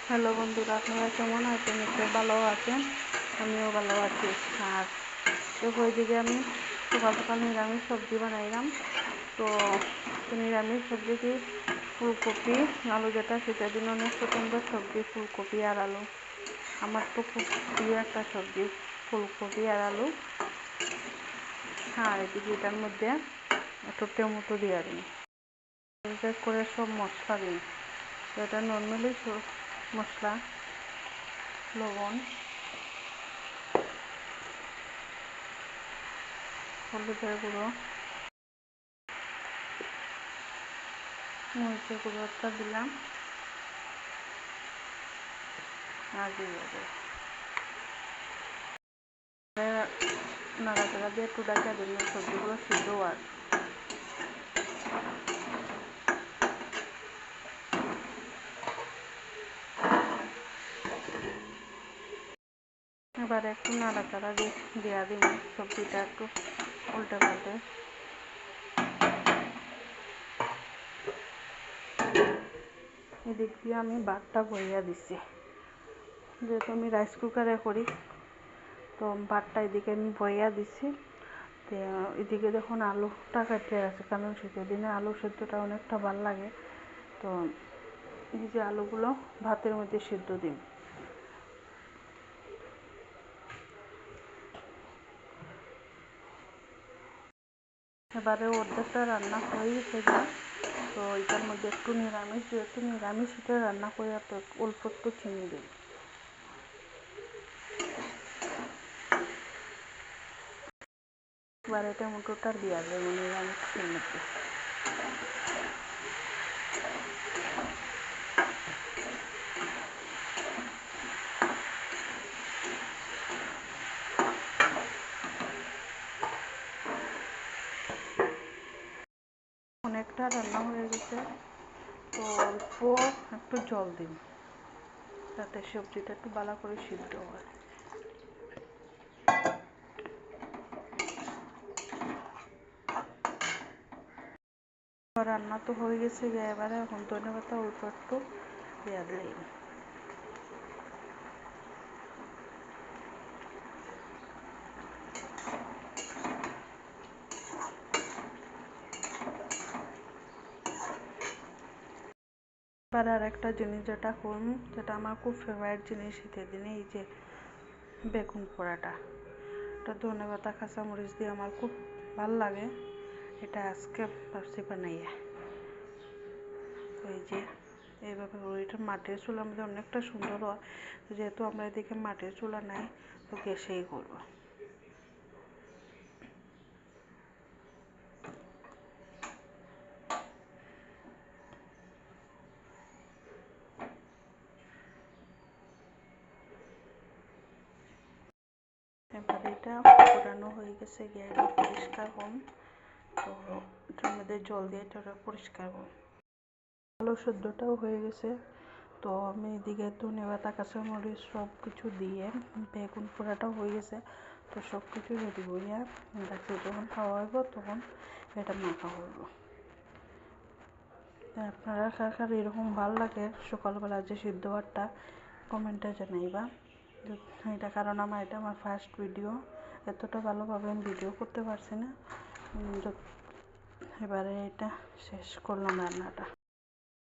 Hello বন্ধুরা, আপনারা কেমন আছেন? নিশ্চয়ই ভালো আছেন, আমিও ভালো আছি। আর ওইদিকে আমি সকাল সকাল নিরামিষ সবজি বানাইলাম। তো নিরামিষ সবজি কি ফুলকপি আলু, যেটা শীতের দিন অনেক পছন্দের সবজি, ফুলকপি আর আলু। আমার তো খুব প্রিয় একটা সবজি ফুলকপি আর আলু। হ্যাঁ, এদিকে এটার মধ্যে একটু টমেটো দিয়ে দিন, করে সব মশলা দিন। এটা নর্মালি মশলা, লবণ, হলুদের গুঁড়ো, মরিচের গুঁড়োটা দিলাম আর দিয়ে দেবো। নাড়াচাড়া দিয়ে একটু ডাকা দিন, সবজিগুলো সিদ্ধ আর এবার একটু নাড়াচাড়া দিয়ে দেওয়া দিন, সবজিটা একটু উল্টে পাল্টে। এদিক দিয়ে আমি ভাতটা বইয়া দিছি, যেহেতু আমি রাইস কুকারে করি, তো ভাতটা এদিকে আমি বইয়া দিছি। তো এদিকে দেখুন আলুটা কাটিয়ে আছে, কারণ শীতের দিনে আলু সেদ্ধটা অনেকটা ভাল লাগে। তো এই যে আলুগুলো ভাতের মধ্যে সিদ্ধ দিন। এবারে অর্ধেকটা রান্না হয়ে গেছে যায়। তো এটার মধ্যে একটু নিরামিষ, যেহেতু নিরামিষ এটা রান্না করে অল্প একটু চিনি দিই। এবারে টমেটোটা দেওয়া যাবে নিরামিষের মধ্যে। অনেকটা রান্না হয়ে গেছে, তো অল্প একটু জল দিন, যাতে সবজিটা একটু ভালো করে সিদ্ধ হয়। রান্না তো হয়ে গেছে, এবারে এখন ধনেপাতা অল্প একটু দিয়ে দিই। এবার আর একটা জিনিস যেটা করুন, যেটা আমার খুব ফেভারিট জিনিস শীতের দিনে, এই যে বেগুন পোড়াটা। এটা ধনেপাতা কাঁচামরিচ দিয়ে আমার খুব ভাল লাগে। এটা আজকে ভাবছি বানাইয়া। এই যে এইভাবে ওইটা মাটির চুলার মধ্যে অনেকটা সুন্দর হয়, যেহেতু আমরা এদিকে মাটির চুলা নাই, তো গ্যাসেই করবো। এবার এটা পোড়ানো হয়ে গেছে, গ্যাসটা পরিষ্কার হন। তো এটার মধ্যে জল দিয়ে এটা পরিষ্কার হন। আলু সেদ্ধটাও হয়ে গেছে, তো আমি এদিকে ধনেপাতা কাঁচামরিচ সব কিছু দিয়ে বেগুন পোড়াটাও হয়ে গেছে। তো সব কিছু রেডি হইয়া রাখছি, যখন খাওয়া হইব তখন এটা মাখা হইব। আপনারা কার কার এরকম ভাল লাগে সকালবেলা যে সিদ্ধ ভাতটা, কমেন্টে জানাইবা। এটা কারণ এটা আমার ফার্স্ট ভিডিও, এতটা ভালোভাবে আমি ভিডিও করতে পারছি না। এবারে এটা শেষ করলাম রান্নাটা।